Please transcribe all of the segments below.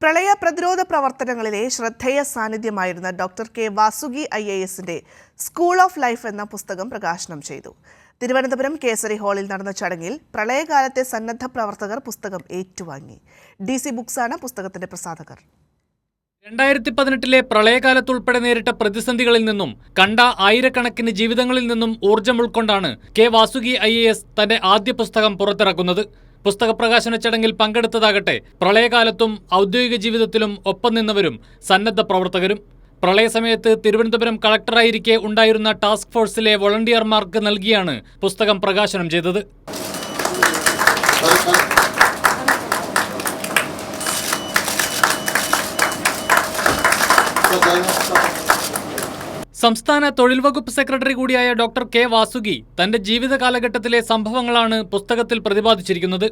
പ്രളയ പ്രതിരോധ പ്രവർത്തനങ്ങളിലെ ശ്രദ്ധേയ സാന്നിധ്യമായിരുന്ന ഡോക്ടർ കെ വാസുകി IASന്റെ സ്കൂൾ ഓഫ് ലൈഫ് എന്ന പുസ്തകം പ്രകാശനം ചെയ്തു. തിരുവനന്തപുരം കേസരി ഹാളിൽ നടന്ന ചടങ്ങിൽ പ്രളയകാലത്തെ സന്നദ്ധ പ്രവർത്തകർ പുസ്തകം ഏറ്റുവാങ്ങി. DC ബുക്സാണ് പുസ്തകത്തിന്റെ പ്രസാധകർ. 2018 പ്രളയകാലത്തുൾപ്പെടെ നേരിട്ട പ്രതിസന്ധികളിൽ നിന്നും കണ്ട ആയിരക്കണക്കിന് ജീവിതങ്ങളിൽ നിന്നും ഊർജ്ജം ഉൾക്കൊണ്ടാണ് കെ വാസുകി IAS തന്റെ ആദ്യ പുസ്തകം പുറത്തിറക്കുന്നത്. പുസ്തക പ്രകാശന ചടങ്ങിൽ പങ്കെടുത്തതാകട്ടെ പ്രളയകാലത്തും ഔദ്യോഗിക ജീവിതത്തിലും ഒപ്പം നിന്നവരും സന്നദ്ധ പ്രവർത്തകരും. പ്രളയസമയത്ത് തിരുവനന്തപുരം കളക്ടറായിരിക്കെ ഉണ്ടായിരുന്ന ടാസ്ക് ഫോഴ്സിലെ വോളണ്ടിയർമാർക്ക് നൽകിയാണ് പുസ്തകം പ്രകാശനം ചെയ്തത്. സംസ്ഥാന തൊഴിൽ വകുപ്പ് സെക്രട്ടറി കൂടിയായ ഡോക്ടർ കെ വാസുകി തന്റെ ജീവിത കാലഘട്ടത്തിലെ സംഭവങ്ങളാണ് പുസ്തകത്തിൽ പ്രതിപാദിച്ചിരിക്കുന്നത്.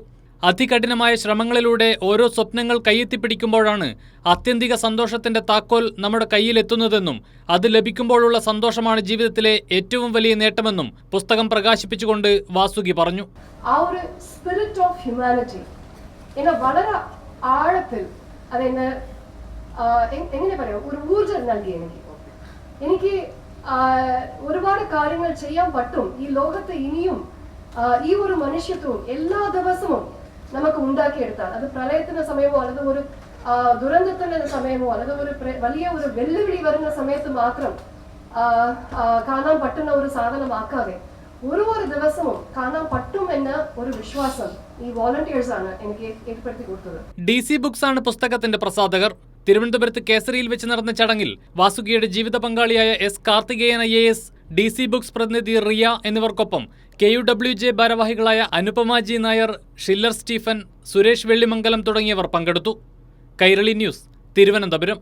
അതികഠിനമായ ശ്രമങ്ങളിലൂടെ ഓരോ സ്വപ്നങ്ങൾ കയ്യെത്തിപ്പിടിക്കുമ്പോഴാണ് ആത്യന്തിക സന്തോഷത്തിന്റെ താക്കോൽ നമ്മുടെ കയ്യിലെത്തുന്നതെന്നും അത് ലഭിക്കുമ്പോഴുള്ള സന്തോഷമാണ് ജീവിതത്തിലെ ഏറ്റവും വലിയ നേട്ടമെന്നും പുസ്തകം പ്രകാശിപ്പിച്ചുകൊണ്ട് വാസുകി പറഞ്ഞു. ആ ഒരു സ്പിരിറ്റ് ഓഫ് ഹ്യൂമാനിറ്റി വളരെ ആഴത്തിൽ അതെന്നെ എങ്ങനെ പറയാം ഒരു ഊർജ്ജം നൽകി എനിക്ക് ഒരുപാട് കാര്യങ്ങൾ ചെയ്യാൻ പറ്റും. ഈ ലോകത്ത് ഇനിയും ഈ ഒരു മനുഷ്യത്വവും എല്ലാ ദിവസവും നമുക്ക് ഉണ്ടാക്കിയെടുത്താൽ അത് പ്രളയത്തിന്റെ സമയമോ അല്ലെങ്കിൽ ഒരു ദുരന്തത്തിന്റെ സമയമോ അല്ലെങ്കിൽ ഒരു വലിയ ഒരു വെല്ലുവിളി വരുന്ന സമയത്ത് മാത്രം കാണാൻ പറ്റുന്ന ഒരു സാധനമാക്കാതെ ഒരു ദിവസവും കാണാൻ പറ്റും എന്ന ഒരു വിശ്വാസം ഈ വോളണ്ടിയേഴ്സ് ആണ് എനിക്ക് ഏർപ്പെടുത്തി കൊടുത്തത്. DC ബുക്സാണ് പുസ്തകത്തിന്റെ പ്രസാധകർ. തിരുവനന്തപുരത്ത് കേസരിയിൽ വെച്ച് നടന്ന ചടങ്ങിൽ വാസുകിയുടെ ജീവിത പങ്കാളിയായ S. Karthikeyan IAS, DC books പ്രതിനിധി റിയ എന്നിവർക്കൊപ്പം KUWJ ഭാരവാഹികളായ Anupama G. Nair, chiller Stephen, Suresh Vellimangalam തുടങ്ങിയവർ പങ്കെടുത്തു. കൈരളി ന്യൂസ്, തിരുവനന്തപുരം.